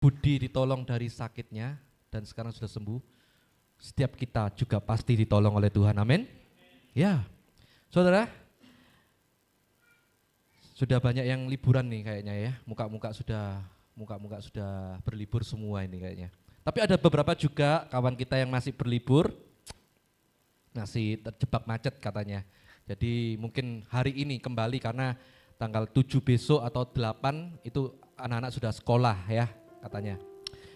Budi ditolong dari sakitnya dan sekarang sudah sembuh, setiap kita juga pasti ditolong oleh Tuhan, amin. Ya, saudara, sudah banyak yang liburan nih kayaknya ya, muka-muka sudah berlibur semua ini kayaknya. Tapi ada beberapa juga kawan kita yang masih berlibur, masih terjebak macet katanya. Jadi mungkin hari ini kembali karena tanggal 7 besok atau 8 itu anak-anak sudah sekolah ya katanya.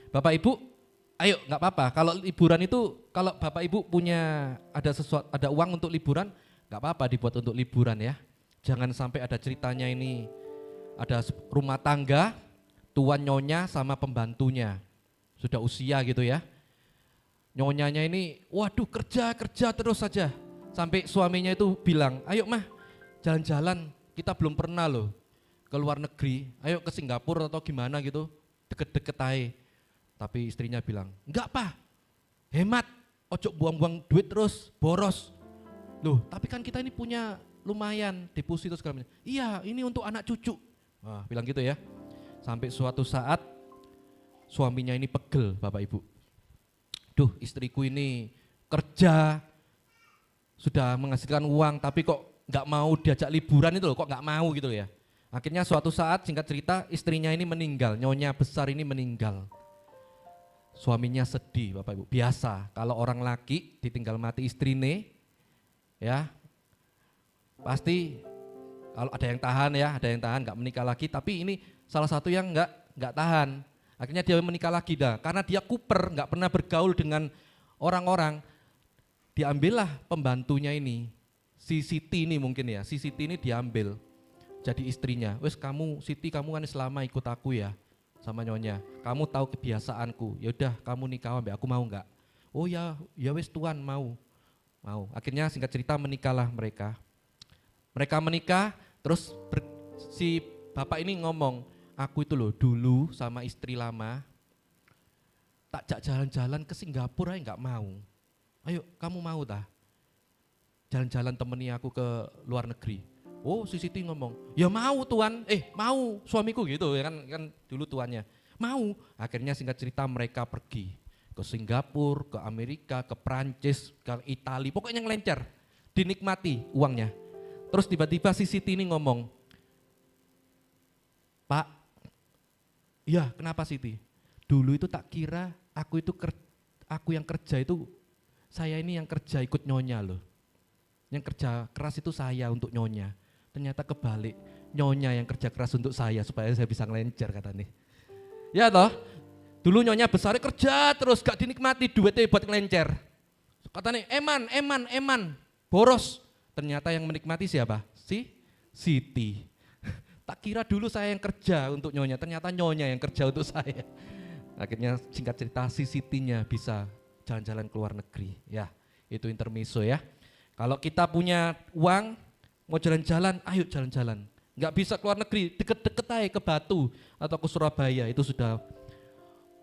Bapak Ibu, ayo nggak apa-apa. Kalau liburan itu, kalau Bapak Ibu punya ada uang untuk liburan, nggak apa-apa dibuat untuk liburan ya. Jangan sampai ada ceritanya ini, ada rumah tangga, tuan nyonya sama pembantunya, sudah usia gitu ya. Nyonyanya ini, waduh kerja terus saja. Sampai suaminya itu bilang, ayo mah jalan-jalan, kita belum pernah loh ke luar negeri, ayo ke Singapura atau gimana gitu, deket-deket aja. Tapi istrinya bilang, enggak pak, hemat, ojo buang-buang duit terus, boros. Loh tapi kan kita ini punya lumayan deposito segala macam. Iya ini untuk anak cucu. Wah, bilang gitu ya. Sampai suatu saat suaminya ini pegel Bapak Ibu. Duh istriku ini kerja, sudah menghasilkan uang tapi kok nggak mau diajak liburan itu loh, kok nggak mau gitu ya. Akhirnya suatu saat singkat cerita istrinya ini meninggal, nyonya besar ini meninggal. Suaminya sedih Bapak Ibu, biasa kalau orang laki ditinggal mati istrine ya pasti kalau ada yang tahan ya, ada yang tahan nggak menikah lagi, tapi ini salah satu yang nggak tahan. Akhirnya dia menikah lagi dah, karena dia kuper, nggak pernah bergaul dengan orang-orang. Diambillah pembantunya ini, si Siti ini mungkin ya, si Siti ini diambil jadi istrinya. Wes kamu Siti, kamu kan selama ikut aku ya sama nyonya, kamu tahu kebiasaanku, yaudah kamu nikah ambil aku, mau nggak? Oh ya, ya wes tuan mau. Akhirnya singkat cerita menikahlah mereka. Mereka menikah, terus si bapak ini ngomong, aku itu loh dulu sama istri lama tak jak jalan-jalan ke Singapura nggak mau. Ayo kamu mau tah? Jalan-jalan temani aku ke luar negeri. Oh si Siti ngomong, ya mau tuan, mau suamiku gitu ya kan dulu tuannya. Mau, akhirnya singkat cerita mereka pergi ke Singapura, ke Amerika, ke Prancis, ke Italia, pokoknya ngelencer, dinikmati uangnya. Terus tiba-tiba si Siti ini ngomong, Pak, iya kenapa Siti? Dulu itu tak kira aku yang kerja itu, saya ini yang kerja ikut nyonya loh. Yang kerja keras itu saya untuk nyonya. Ternyata kebalik, nyonya yang kerja keras untuk saya supaya saya bisa ngelencer katanya. Ya toh, dulu nyonya besar kerja terus gak dinikmati duitnya buat ngelencer. Katanya eman, boros. Ternyata yang menikmati siapa? Si Siti. Tak kira dulu saya yang kerja untuk nyonya, ternyata nyonya yang kerja untuk saya. Akhirnya singkat cerita si Sitinya bisa jalan-jalan ke luar negeri. Ya, itu intermezzo ya. Kalau kita punya uang, mau jalan-jalan, ayo jalan-jalan. Nggak bisa ke luar negeri, deket-deket aja ke Batu atau ke Surabaya, itu sudah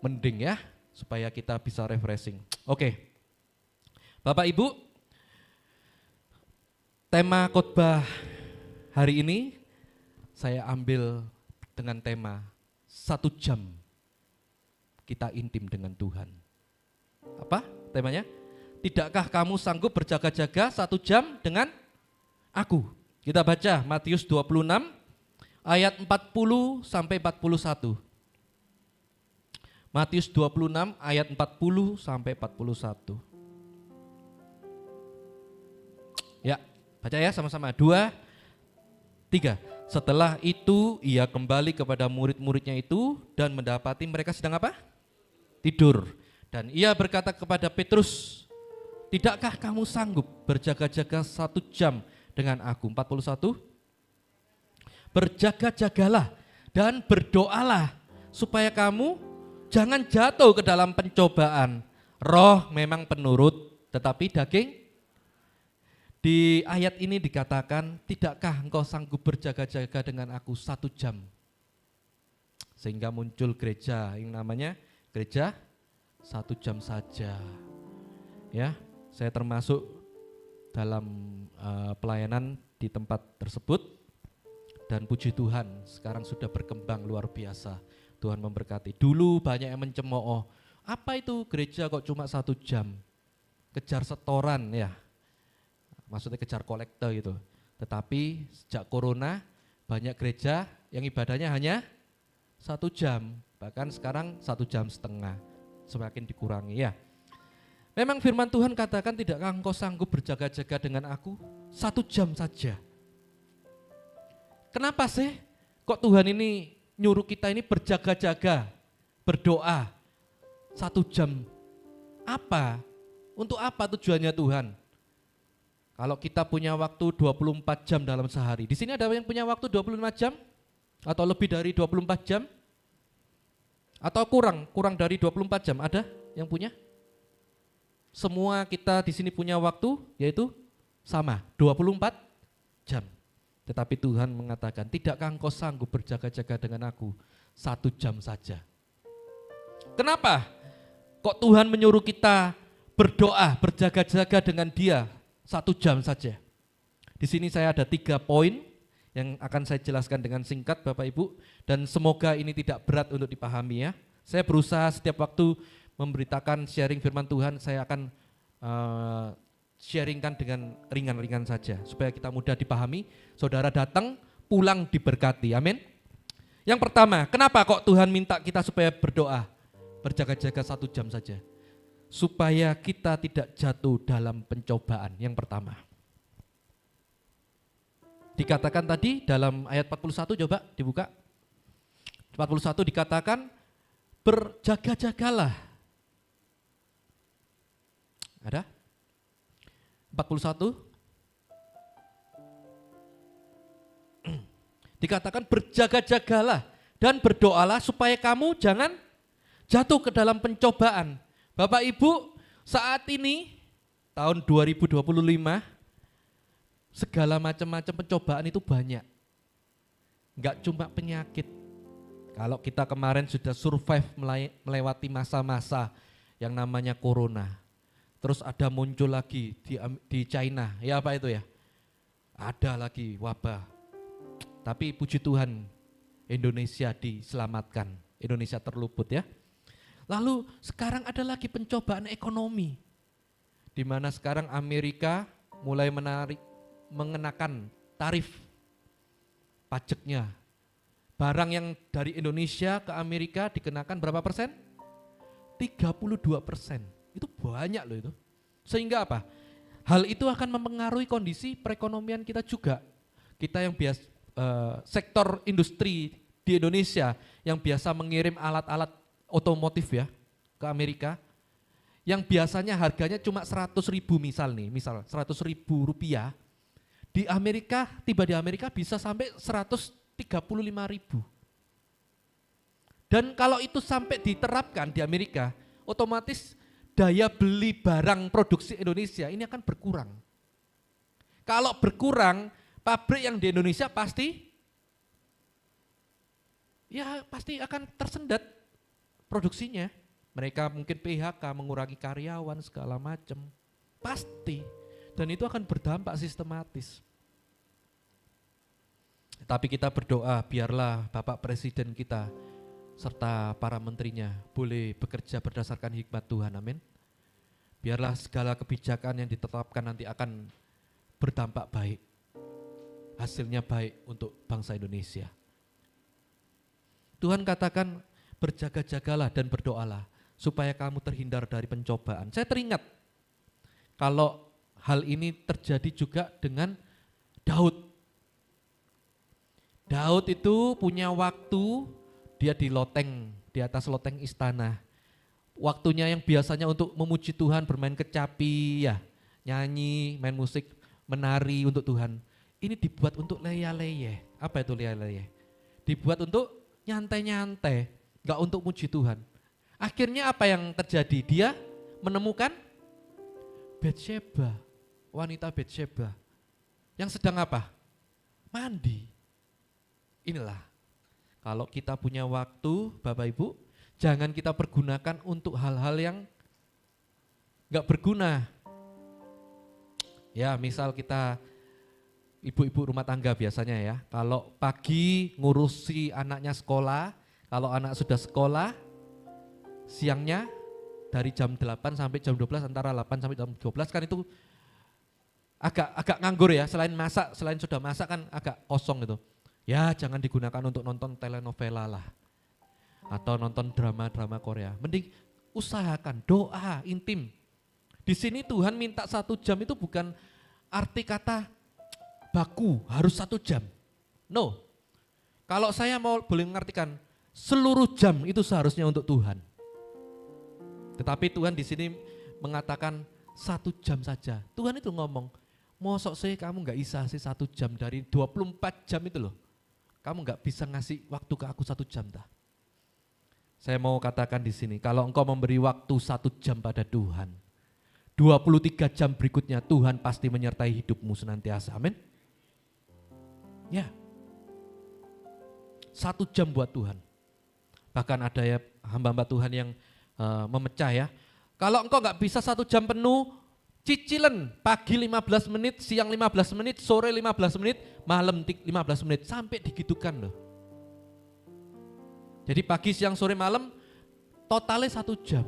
mending ya, supaya kita bisa refreshing. Oke, Bapak Ibu, tema khotbah hari ini saya ambil dengan tema 1 jam kita intim dengan Tuhan. Apa temanya? Tidakkah kamu sanggup berjaga-jaga 1 jam dengan aku? Kita baca Matius 26 ayat 40 sampai 41. Matius 26 ayat 40 sampai 41. Ya, baca ya sama-sama. 2, 3. Setelah itu ia kembali kepada murid-muridnya itu dan mendapati mereka sedang apa? Tidur. Dan ia berkata kepada Petrus, tidakkah kamu sanggup berjaga-jaga 1 jam dengan aku? 41. Berjaga-jagalah dan berdoalah supaya kamu jangan jatuh ke dalam pencobaan. Roh memang penurut, tetapi daging. Di ayat ini dikatakan, tidakkah engkau sanggup berjaga-jaga dengan aku 1 jam? Sehingga muncul gereja yang namanya gereja 1 jam saja. Ya, saya termasuk dalam pelayanan di tempat tersebut dan puji Tuhan sekarang sudah berkembang luar biasa. Tuhan memberkati. Dulu banyak yang mencemooh, apa itu gereja kok cuma 1 jam? Kejar setoran ya, maksudnya kejar kolektor gitu. Tetapi sejak corona banyak gereja yang ibadahnya hanya 1 jam, bahkan sekarang 1,5 jam, semakin dikurangi ya. Memang firman Tuhan katakan, tidakkah engkau sanggup berjaga-jaga dengan aku 1 jam saja? Kenapa sih kok Tuhan ini nyuruh kita ini berjaga-jaga, berdoa 1 jam? Apa? Untuk apa tujuannya Tuhan? Kalau kita punya waktu 24 jam dalam sehari, di sini ada yang punya waktu 25 jam? Atau lebih dari 24 jam? Atau kurang dari 24 jam? Ada yang punya? Semua kita di sini punya waktu, yaitu sama, 24 jam. Tetapi Tuhan mengatakan, tidakkah engkau sanggup berjaga-jaga dengan aku 1 jam saja? Kenapa? Kok Tuhan menyuruh kita berdoa, berjaga-jaga dengan Dia 1 jam saja? Di sini saya ada 3 poin yang akan saya jelaskan dengan singkat Bapak Ibu, dan semoga ini tidak berat untuk dipahami ya. Saya berusaha setiap waktu memberitakan sharing firman Tuhan, saya akan sharingkan dengan ringan-ringan saja supaya kita mudah dipahami. Saudara datang, pulang diberkati, amin. Yang pertama, kenapa kok Tuhan minta kita supaya berdoa, berjaga-jaga 1 jam saja? Supaya kita tidak jatuh dalam pencobaan. Yang pertama, dikatakan tadi dalam ayat 41, coba dibuka. 41 dikatakan, berjaga-jagalah. Ada? 41 dikatakan berjaga-jagalah dan berdoalah supaya kamu jangan jatuh ke dalam pencobaan. Bapak Ibu, saat ini tahun 2025 segala macam-macam pencobaan itu banyak. Enggak cuma penyakit. Kalau kita kemarin sudah survive melewati masa-masa yang namanya corona. Terus ada muncul lagi di China, ya apa itu ya? Ada lagi wabah. Tapi puji Tuhan, Indonesia diselamatkan, Indonesia terluput ya. Lalu sekarang ada lagi pencobaan ekonomi, di mana sekarang Amerika mulai mengenakan tarif pajaknya. Barang yang dari Indonesia ke Amerika dikenakan berapa persen? 32%. Itu banyak loh itu. Sehingga apa? Hal itu akan mempengaruhi kondisi perekonomian kita juga. Kita yang sektor industri di Indonesia yang biasa mengirim alat-alat otomotif ya ke Amerika, yang biasanya harganya cuma 100.000 misal 100.000 rupiah, di Amerika, tiba di Amerika bisa sampai 135.000. Dan kalau itu sampai diterapkan di Amerika, otomatis daya beli barang produksi Indonesia ini akan berkurang. Kalau berkurang, pabrik yang di Indonesia pasti akan tersendat produksinya. Mereka mungkin PHK, mengurangi karyawan segala macam. Pasti. Dan itu akan berdampak sistematis. Tapi kita berdoa, biarlah Bapak Presiden kita serta para menterinya boleh bekerja berdasarkan hikmat Tuhan, amin. Biarlah segala kebijakan yang ditetapkan nanti akan berdampak baik, hasilnya baik untuk bangsa Indonesia. Tuhan katakan berjaga-jagalah dan berdoalah supaya kamu terhindar dari pencobaan. Saya teringat kalau hal ini terjadi juga dengan Daud. Daud itu punya waktu, dia di atas loteng istana. Waktunya yang biasanya untuk memuji Tuhan, bermain kecapi, ya, nyanyi, main musik, menari untuk Tuhan. Ini dibuat untuk leyeh-leyeh. Apa itu leyeh-leyeh? Dibuat untuk nyantai-nyantai, enggak untuk muji Tuhan. Akhirnya apa yang terjadi? Dia menemukan Batsyeba, wanita Batsyeba, yang sedang apa? Mandi. Inilah, kalau kita punya waktu, Bapak Ibu, jangan kita pergunakan untuk hal-hal yang enggak berguna. Ya, misal kita ibu-ibu rumah tangga biasanya ya, kalau pagi ngurusi anaknya sekolah, Kalau anak sudah sekolah, siangnya dari jam 8 sampai jam 12, antara 8 sampai jam 12 kan itu agak nganggur ya, selain sudah masak kan agak kosong gitu. Ya jangan digunakan untuk nonton telenovela lah, atau nonton drama-drama Korea. Mending usahakan doa intim. Di sini Tuhan minta 1 jam itu bukan arti kata baku harus 1 jam. No, kalau saya mau boleh mengartikan seluruh jam itu seharusnya untuk Tuhan. Tetapi Tuhan di sini mengatakan 1 jam saja. Tuhan itu ngomong, mosok sih kamu gak bisa sih 1 jam dari 24 jam itu loh. Kamu gak bisa ngasih waktu ke aku 1 jam dah. Saya mau katakan di sini, kalau engkau memberi waktu 1 jam pada Tuhan, 23 jam berikutnya Tuhan pasti menyertai hidupmu senantiasa. Amin. Ya, 1 jam buat Tuhan. Bahkan ada ya hamba-hamba Tuhan yang memecah ya. Kalau engkau gak bisa 1 jam penuh, cicilan pagi 15 menit, siang 15 menit, sore 15 menit, malam 15 menit, sampai digitukan loh. Jadi pagi, siang, sore, malam, totalnya 1 jam.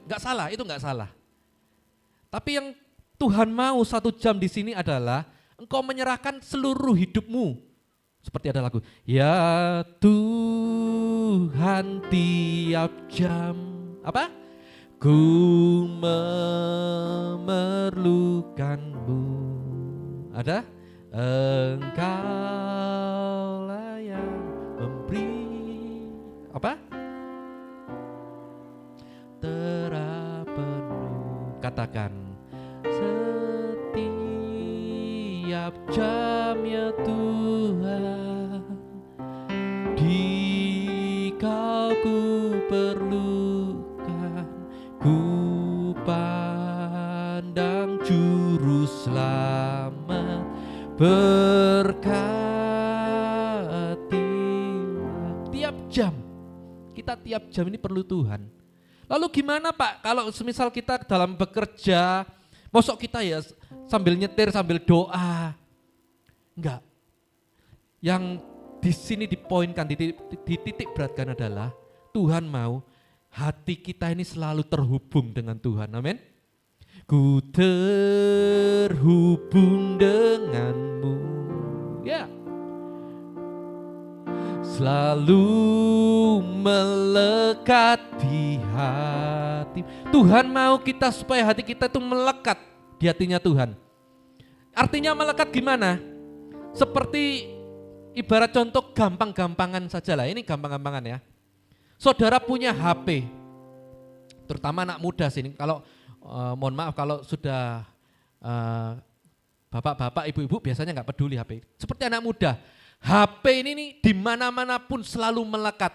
Gak salah, itu gak salah. Tapi yang Tuhan mau 1 jam di sini adalah engkau menyerahkan seluruh hidupmu. Seperti ada lagu, ya Tuhan tiap jam, apa? Ku memerlukanmu. Ada? Engkaulah yang memberi, apa? Terpenuh. Katakan, setiap jam ya Tuhan, di Kau ku perlukan, ku pandang juru selamat, berkati. Tiap jam, kita tiap jam ini perlu Tuhan. Lalu gimana Pak kalau semisal kita dalam bekerja, mosok kita ya sambil nyetir, sambil doa? Enggak. Yang di sini dipoinkan, dititik beratkan adalah Tuhan mau hati kita ini selalu terhubung dengan Tuhan. Amin. Ku terhubung denganmu. Ya. Selalu melekat di hati. Tuhan mau kita supaya hati kita itu melekat di hatinya Tuhan. Artinya melekat gimana? Seperti ibarat contoh gampang-gampangan saja lah. Ini gampang-gampangan ya. Saudara punya HP, terutama anak muda sini. Kalau mohon maaf kalau sudah bapak-bapak, ibu-ibu biasanya nggak peduli HP. Seperti anak muda, HP ini nih di mana-mana pun selalu melekat.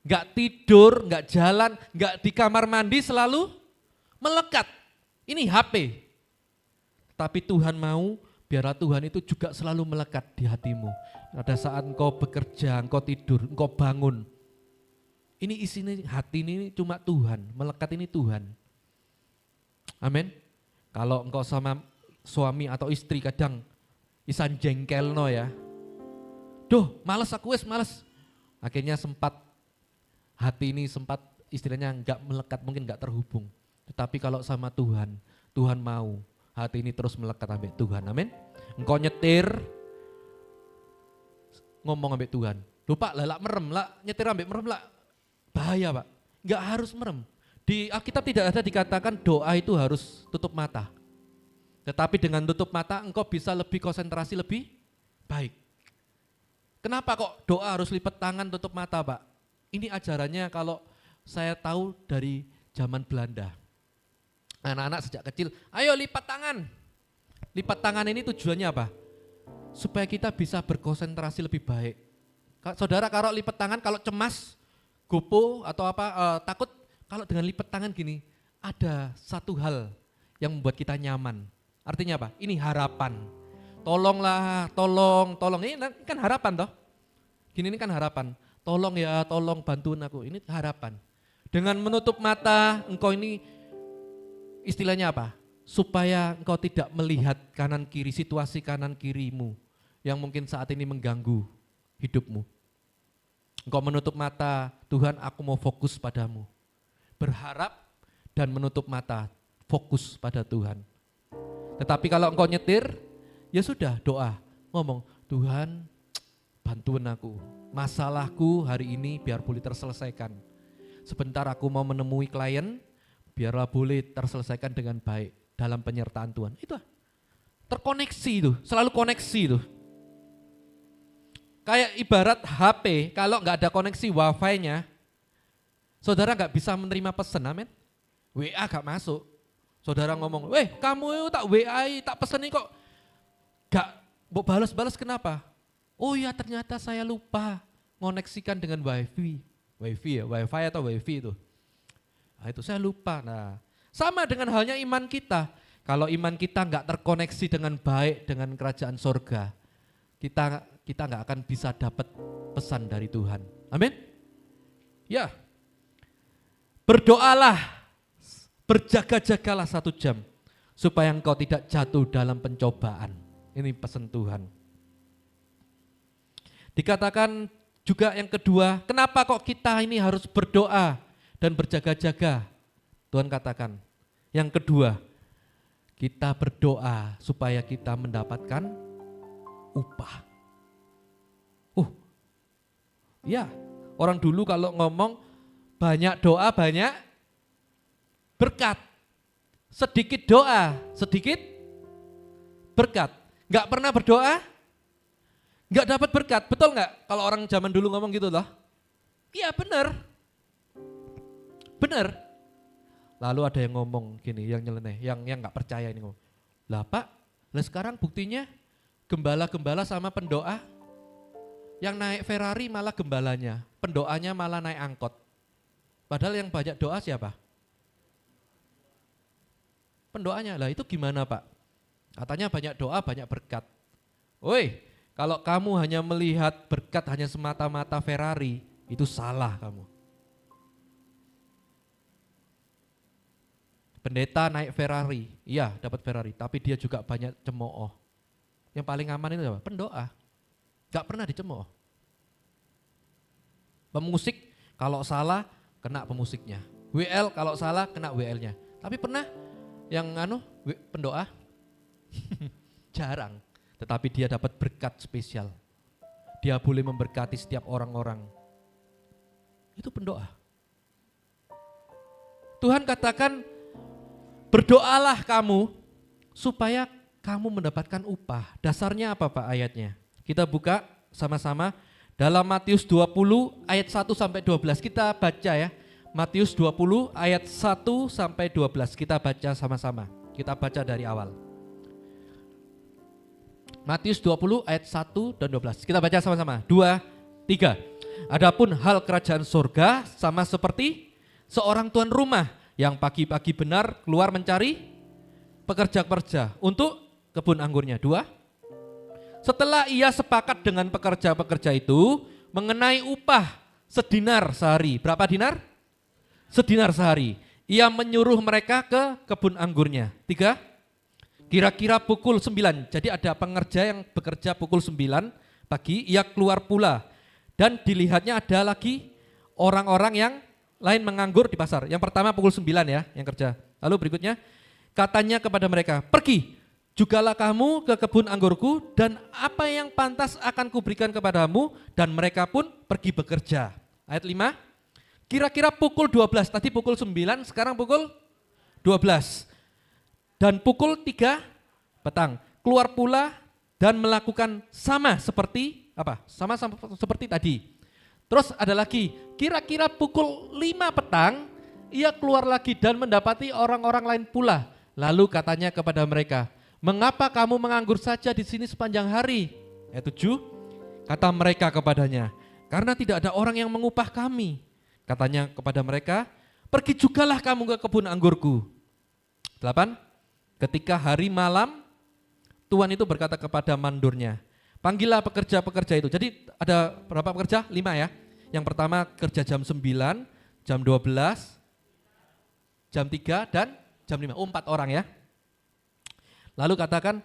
Nggak tidur, nggak jalan, nggak di kamar mandi, selalu melekat. Ini HP. Tapi Tuhan mau biarlah Tuhan itu juga selalu melekat di hatimu. Pada saat engkau bekerja, engkau tidur, engkau bangun. Ini isinya hati ini cuma Tuhan, melekat ini Tuhan. Amin. Kalau engkau sama suami atau istri kadang isan jengkel no ya. Duh, males aku males. Akhirnya sempat hati ini sempat istilahnya enggak melekat, mungkin enggak terhubung. Tetapi kalau sama Tuhan, Tuhan mau hati ini terus melekat sampai Tuhan. Amin. Engkau nyetir ngomong sampai Tuhan. Duh Pak, lah merem lah, nyetir sampai merem lah. Bahaya Pak. Enggak harus merem. Di Alkitab tidak ada dikatakan doa itu harus tutup mata. Tetapi dengan tutup mata engkau bisa lebih konsentrasi lebih baik. Kenapa kok doa harus lipat tangan tutup mata Pak? Ini ajarannya kalau saya tahu dari zaman Belanda. Anak-anak sejak kecil, ayo lipat tangan. Lipat tangan ini tujuannya apa? Supaya kita bisa berkonsentrasi lebih baik. Saudara kalau lipat tangan, kalau cemas, gopo atau apa takut, kalau dengan lipat tangan gini, ada satu hal yang membuat kita nyaman. Artinya apa? Ini harapan. Tolonglah, tolong. Ini kan harapan toh. Gini ini kan harapan. Tolong ya, tolong bantuin aku. Ini harapan. Dengan menutup mata, engkau ini istilahnya apa? Supaya engkau tidak melihat kanan kiri, situasi kanan kirimu yang mungkin saat ini mengganggu hidupmu. Engkau menutup mata, Tuhan aku mau fokus padamu. Berharap dan menutup mata, fokus pada Tuhan. Tetapi kalau engkau nyetir, ya sudah doa, ngomong, Tuhan bantuin aku, masalahku hari ini biar boleh terselesaikan. Sebentar aku mau menemui klien, biarlah boleh terselesaikan dengan baik dalam penyertaan Tuhan. Itu terkoneksi itu, selalu koneksi itu. Kayak ibarat HP, kalau nggak ada koneksi wifi-nya, saudara nggak bisa menerima pesan, amin. WA nggak masuk. Saudara ngomong, kamu tak WA, tak pesan kok nggak mau balas-balas, kenapa? Oh ya ternyata saya lupa ngoneksikan dengan wifi atau wifi itu. Nah itu saya lupa. Nah sama dengan halnya iman kita. Kalau iman kita nggak terkoneksi dengan baik dengan kerajaan sorga, kita nggak akan bisa dapat pesan dari Tuhan. Amin. Ya. Berdoalah, berjaga-jagalah 1 jam supaya engkau tidak jatuh dalam pencobaan. Ini pesan Tuhan. Dikatakan juga yang kedua, kenapa kok kita ini harus berdoa dan berjaga-jaga? Tuhan katakan, yang kedua, kita berdoa supaya kita mendapatkan upah. Ya, orang dulu kalau ngomong banyak doa banyak berkat. Sedikit doa, sedikit berkat. Enggak pernah berdoa, enggak dapat berkat. Betul enggak? Kalau orang zaman dulu ngomong gitu loh. Iya benar. Benar. Lalu ada yang ngomong gini, yang nyeleneh, yang enggak percaya ini ngomong. Lah Pak, lah sekarang buktinya gembala-gembala sama pendoa, yang naik Ferrari malah gembalanya, pendoanya malah naik angkot. Padahal yang banyak doa siapa? Pendoanya. Lah itu gimana Pak? Katanya banyak doa, banyak berkat. Woi, kalau kamu hanya melihat berkat hanya semata-mata Ferrari, itu salah kamu. Pendeta naik Ferrari, iya dapat Ferrari, tapi dia juga banyak cemooh. Yang paling aman itu apa? Pendoa. Gak pernah dicemooh. Pemusik kalau salah kena pemusiknya. WL kalau salah kena WL-nya. Tapi pernah yang pendoa? Jarang. Tetapi dia dapat berkat spesial. Dia boleh memberkati setiap orang-orang. Itu pendoa. Tuhan katakan, berdoalah kamu supaya kamu mendapatkan upah. Dasarnya apa Pak ayatnya? Kita buka sama-sama dalam Matius 20 ayat 1 sampai 12. Kita baca ya. Matius 20 ayat 1 sampai 12. Kita baca sama-sama. Kita baca dari awal. Matius 20 ayat 1 dan 12. Kita baca sama-sama. 2, 3. Adapun hal kerajaan surga sama seperti seorang tuan rumah yang pagi-pagi benar keluar mencari pekerja-pekerja untuk kebun anggurnya. 2. Setelah ia sepakat dengan pekerja-pekerja itu mengenai upah sedinar sehari. Berapa dinar? Sedinar sehari. Ia menyuruh mereka ke kebun anggurnya. 3. Kira-kira pukul 9. Jadi ada pengerja yang bekerja pukul 9 pagi, ia keluar pula. Dan dilihatnya ada lagi orang-orang yang lain menganggur di pasar. Yang pertama pukul 9 ya, yang kerja. Lalu berikutnya, katanya kepada mereka, pergi. Jugalah kamu ke kebun anggurku dan apa yang pantas akan kuberikan kepadamu, dan mereka pun pergi bekerja. Ayat 5, kira-kira pukul 12, tadi pukul 9, sekarang pukul 12. Dan pukul 3 petang, keluar pula dan melakukan sama seperti apa? Sama seperti tadi. Terus ada lagi, kira-kira pukul 5 petang, ia keluar lagi dan mendapati orang-orang lain pula. Lalu katanya kepada mereka, mengapa kamu menganggur saja di sini sepanjang hari? Ayat 7, kata mereka kepadanya, karena tidak ada orang yang mengupah kami. Katanya kepada mereka, pergi jugalah kamu ke kebun anggurku. 8, ketika hari malam, Tuhan itu berkata kepada mandornya, panggillah pekerja-pekerja itu. Jadi ada berapa pekerja? 5 ya. Yang pertama kerja jam 9, jam 12, jam 3, dan jam 5. 4 orang ya. Lalu katakan,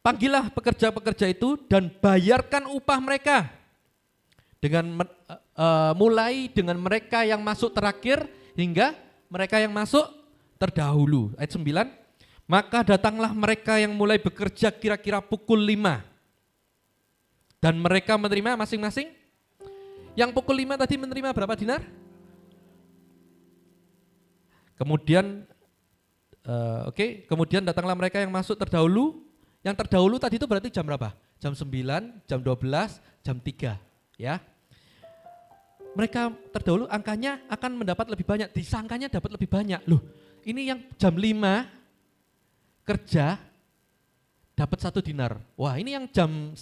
panggillah pekerja-pekerja itu dan bayarkan upah mereka. Mulai dengan mereka yang masuk terakhir hingga mereka yang masuk terdahulu. Ayat 9, maka datanglah mereka yang mulai bekerja kira-kira pukul 5. Dan mereka menerima masing-masing. Yang pukul 5 tadi menerima berapa dinar? Kemudian kemudian datanglah mereka yang masuk terdahulu. Yang terdahulu tadi itu berarti jam berapa? Jam 9, jam 12, jam 3, ya. Mereka terdahulu angkanya akan mendapat lebih banyak, disangkanya dapat lebih banyak. Loh, ini yang jam 5 kerja dapat 1 dinar. Wah, ini yang jam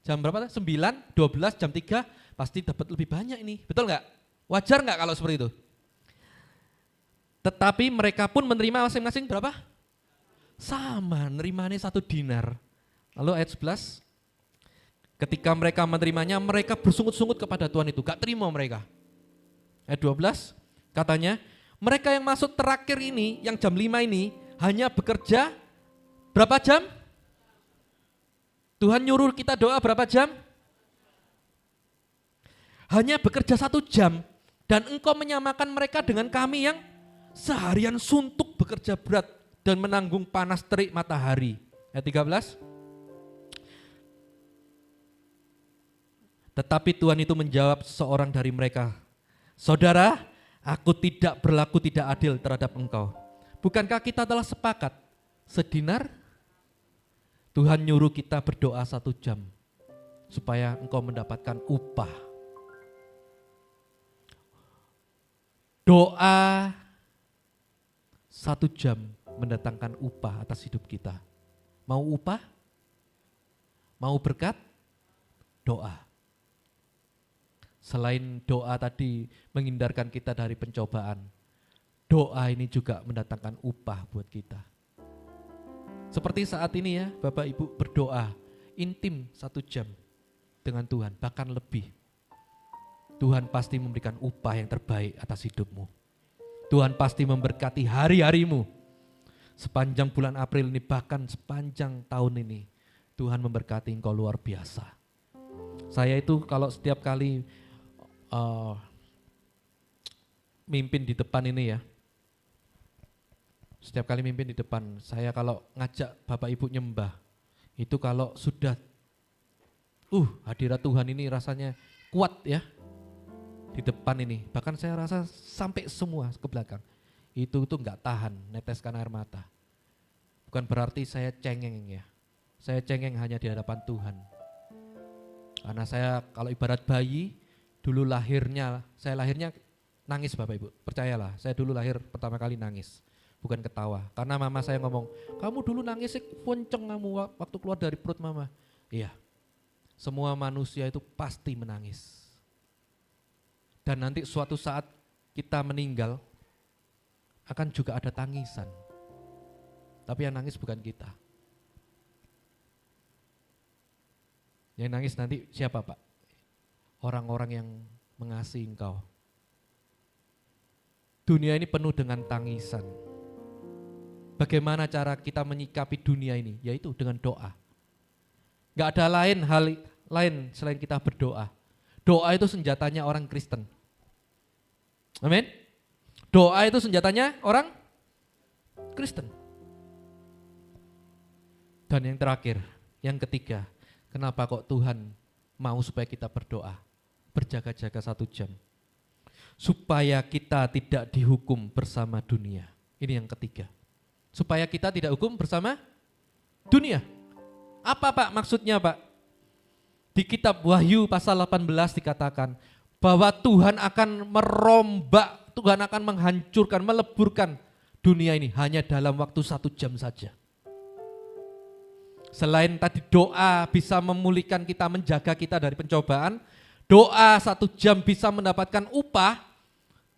berapa? 9, 12, jam 3 pasti dapat lebih banyak ini. Betul nggak? Wajar nggak kalau seperti itu? Tetapi mereka pun menerima masing-masing berapa? Sama, nerimanya 1 dinar. Lalu ayat 11, ketika mereka menerimanya, mereka bersungut-sungut kepada Tuhan itu, gak terima mereka. Ayat 12, katanya, mereka yang masuk terakhir ini, yang jam 5 ini, hanya bekerja berapa jam? Tuhan nyuruh kita doa berapa jam? Hanya bekerja 1 jam, dan engkau menyamakan mereka dengan kami yang seharian suntuk bekerja berat dan menanggung panas terik matahari. Ayat 13. Tetapi Tuhan itu menjawab seorang dari mereka, saudara, aku tidak berlaku tidak adil terhadap engkau. Bukankah kita telah sepakat sedinar? Tuhan nyuruh kita berdoa 1 jam supaya engkau mendapatkan upah. Doa 1 jam mendatangkan upah atas hidup kita. Mau upah? Mau berkat? Doa. Selain doa tadi menghindarkan kita dari pencobaan, doa ini juga mendatangkan upah buat kita. Seperti saat ini ya, Bapak Ibu berdoa intim 1 jam dengan Tuhan, bahkan lebih. Tuhan pasti memberikan upah yang terbaik atas hidupmu. Tuhan pasti memberkati hari-harimu. Sepanjang bulan April ini, bahkan sepanjang tahun ini, Tuhan memberkati engkau luar biasa. Saya itu kalau setiap kali mimpin di depan ini ya, setiap kali mimpin di depan, saya kalau ngajak Bapak Ibu nyembah, itu kalau sudah hadirat Tuhan ini rasanya kuat ya, di depan ini, bahkan saya rasa sampai semua ke belakang. Itu enggak tahan, neteskan air mata. Bukan berarti saya cengeng ya. Saya cengeng hanya di hadapan Tuhan. Karena saya kalau ibarat bayi, dulu saya lahirnya nangis Bapak Ibu. Percayalah, saya dulu lahir pertama kali nangis. Bukan ketawa. Karena mama saya ngomong, kamu dulu nangis kenceng kamu waktu keluar dari perut mama. Iya, semua manusia itu pasti menangis. Dan nanti suatu saat kita meninggal, akan juga ada tangisan. Tapi yang nangis bukan kita. Yang nangis nanti siapa Pak? Orang-orang yang mengasihi engkau. Dunia ini penuh dengan tangisan. Bagaimana cara kita menyikapi dunia ini? Yaitu dengan doa. Gak ada hal lain selain kita berdoa. Doa itu senjatanya orang Kristen. Amin. Doa itu senjatanya orang Kristen. Dan yang terakhir, yang ketiga, kenapa kok Tuhan mau supaya kita berdoa, berjaga-jaga 1 jam? Supaya kita tidak dihukum bersama dunia. Ini yang ketiga. Supaya kita tidak hukum bersama dunia. Apa Pak maksudnya Pak? Di kitab Wahyu pasal 18 dikatakan bahwa Tuhan akan merombak, Tuhan akan menghancurkan, meleburkan dunia ini hanya dalam waktu 1 jam saja. Selain tadi doa bisa memulihkan kita, menjaga kita dari pencobaan, doa 1 jam bisa mendapatkan upah,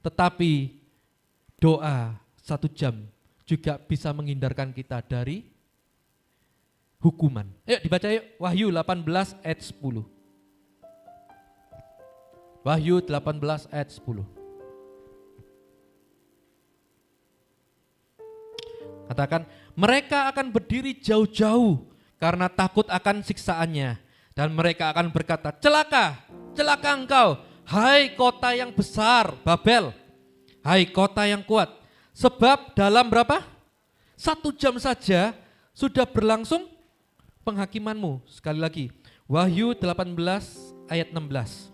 tetapi doa 1 jam juga bisa menghindarkan kita dari hukuman. Ayo dibaca yuk, Wahyu 18 ayat 10. Wahyu 18 ayat 10. Katakan, mereka akan berdiri jauh-jauh karena takut akan siksaannya. Dan mereka akan berkata, celaka, celaka engkau, hai kota yang besar, Babel, hai kota yang kuat. Sebab dalam berapa? 1 jam saja sudah berlangsung penghakimanmu. Sekali lagi, Wahyu 18 ayat 16.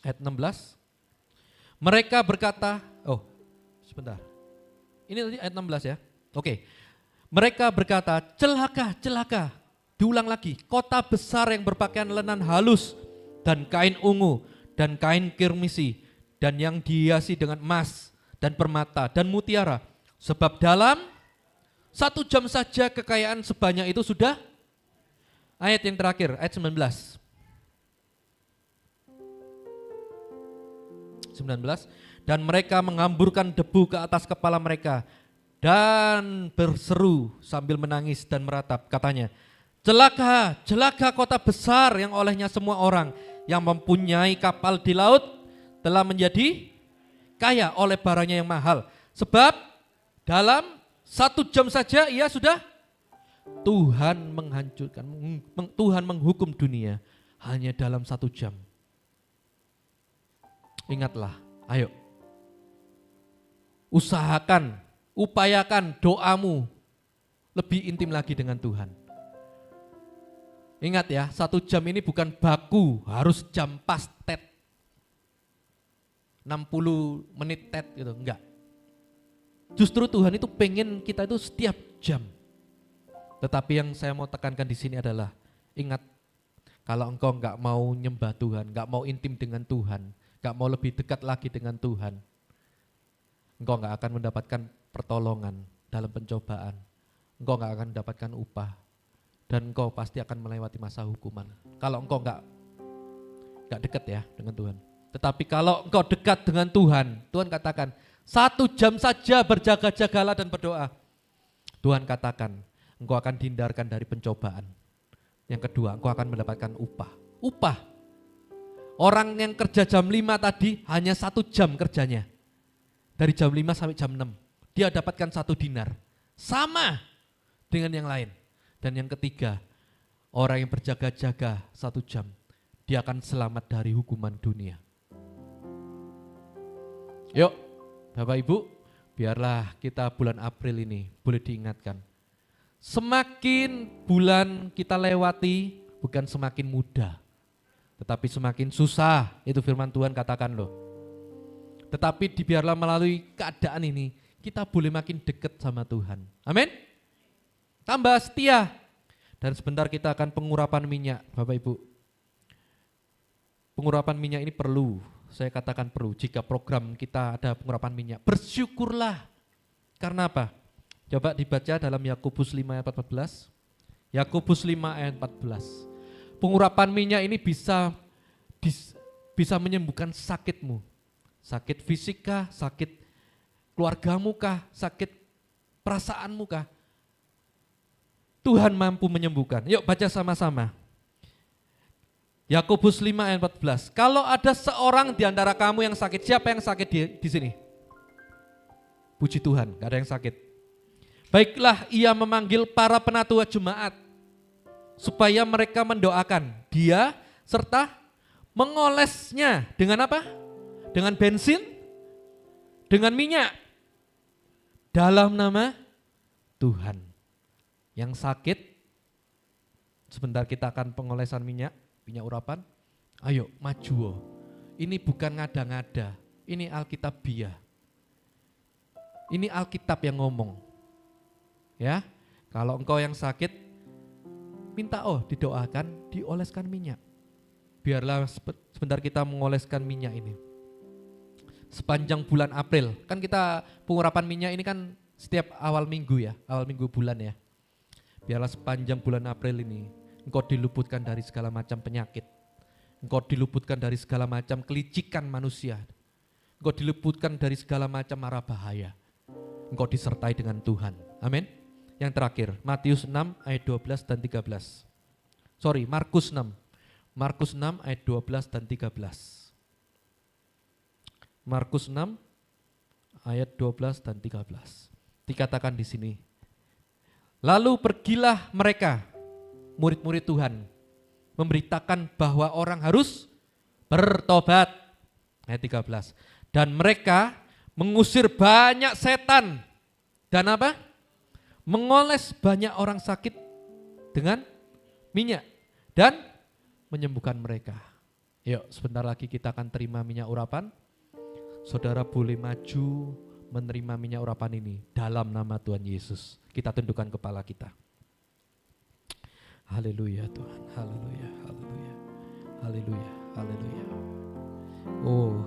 Ayat 16. Mereka berkata, sebentar. Ini tadi ayat 16 ya. Oke. Mereka berkata, celaka, celaka. Diulang lagi, kota besar yang berpakaian lenan halus dan kain ungu dan kain kirmisi dan yang dihiasi dengan emas dan permata dan mutiara. Sebab dalam 1 jam saja kekayaan sebanyak itu sudah. Ayat yang terakhir, ayat 19. 19. Dan mereka menghamburkan debu ke atas kepala mereka dan berseru sambil menangis dan meratap, katanya, celaka, celaka kota besar yang olehnya semua orang yang mempunyai kapal di laut telah menjadi kaya oleh barangnya yang mahal. Sebab dalam 1 jam saja ia sudah, Tuhan menghancurkan, Tuhan menghukum dunia hanya dalam 1 jam. Ingatlah, ayo, usahakan, upayakan doamu lebih intim lagi dengan Tuhan. Ingat ya, 1 jam ini bukan baku, harus jam pas tet, 60 menit tet gitu, enggak. Justru Tuhan itu pengen kita itu setiap jam. Tetapi yang saya mau tekankan di sini adalah, ingat, kalau engkau enggak mau nyembah Tuhan, enggak mau intim dengan Tuhan, enggak mau lebih dekat lagi dengan Tuhan, engkau enggak akan mendapatkan pertolongan dalam pencobaan. Engkau enggak akan mendapatkan upah. Dan engkau pasti akan melewati masa hukuman. Kalau engkau enggak dekat ya dengan Tuhan. Tetapi kalau engkau dekat dengan Tuhan, Tuhan katakan, 1 jam saja berjaga-jagalah dan berdoa. Tuhan katakan, engkau akan dihindarkan dari pencobaan. Yang kedua, engkau akan mendapatkan upah. Upah. Orang yang kerja jam 5 tadi hanya 1 jam kerjanya. Dari jam 5 sampai jam 6. Dia dapatkan 1 dinar. Sama dengan yang lain. Dan yang ketiga, orang yang berjaga-jaga 1 jam, dia akan selamat dari hukuman dunia. Yuk, Bapak Ibu, biarlah kita bulan April ini boleh diingatkan. Semakin bulan kita lewati, bukan semakin mudah, tetapi semakin susah, itu firman Tuhan katakan loh. Tetapi biarlah melalui keadaan ini, kita boleh makin dekat sama Tuhan. Amin. Tambah setia. Dan sebentar kita akan pengurapan minyak, Bapak Ibu. Pengurapan minyak ini perlu, saya katakan perlu. Jika program kita ada pengurapan minyak, bersyukurlah. Karena apa? Coba dibaca dalam Yakobus 5 ayat 14. Yakobus 5 ayat 14. Pengurapan minyak ini bisa menyembuhkan sakitmu. Sakit fisik kah, sakit keluargamu kah, sakit perasaanmu kah? Tuhan mampu menyembuhkan. Yuk baca sama-sama. Yakobus 5 ayat 14. Kalau ada seorang di antara kamu yang sakit, siapa yang sakit di sini? Puji Tuhan, gak ada yang sakit. Baiklah, ia memanggil para penatua jemaat supaya mereka mendoakan dia serta mengolesnya dengan apa? Dengan bensin, dengan minyak dalam nama Tuhan. Yang sakit, sebentar kita akan pengolesan minyak urapan. Ayo maju. Ini bukan ngada-ngada, ini Alkitabiah. Ini Alkitab yang ngomong. Ya, kalau engkau yang sakit, minta didoakan, dioleskan minyak. Biarlah sebentar kita mengoleskan minyak ini. Sepanjang bulan April, kan kita pengurapan minyak ini kan setiap awal minggu ya, awal minggu bulan ya. Biarlah sepanjang bulan April ini, engkau diluputkan dari segala macam penyakit. Engkau diluputkan dari segala macam kelicikan manusia. Engkau diluputkan dari segala macam mara bahaya. Engkau disertai dengan Tuhan. Amin. Yang terakhir, Matius 6 ayat 12 dan 13. Markus 6. Markus 6 ayat 12 dan 13. Markus 6 ayat 12 dan 13. Dikatakan di sini. Lalu pergilah mereka. murid-murid Tuhan. Memberitakan bahwa orang harus bertobat. Ayat 13. Dan mereka mengusir banyak setan. Dan apa? Mengoles banyak orang sakit dengan minyak. Dan menyembuhkan mereka. Yuk sebentar lagi kita akan terima minyak urapan. Saudara boleh maju menerima minyak urapan ini dalam nama Tuhan Yesus. Kita tundukkan kepala kita. Haleluya Tuhan, haleluya, haleluya, haleluya, haleluya. Oh,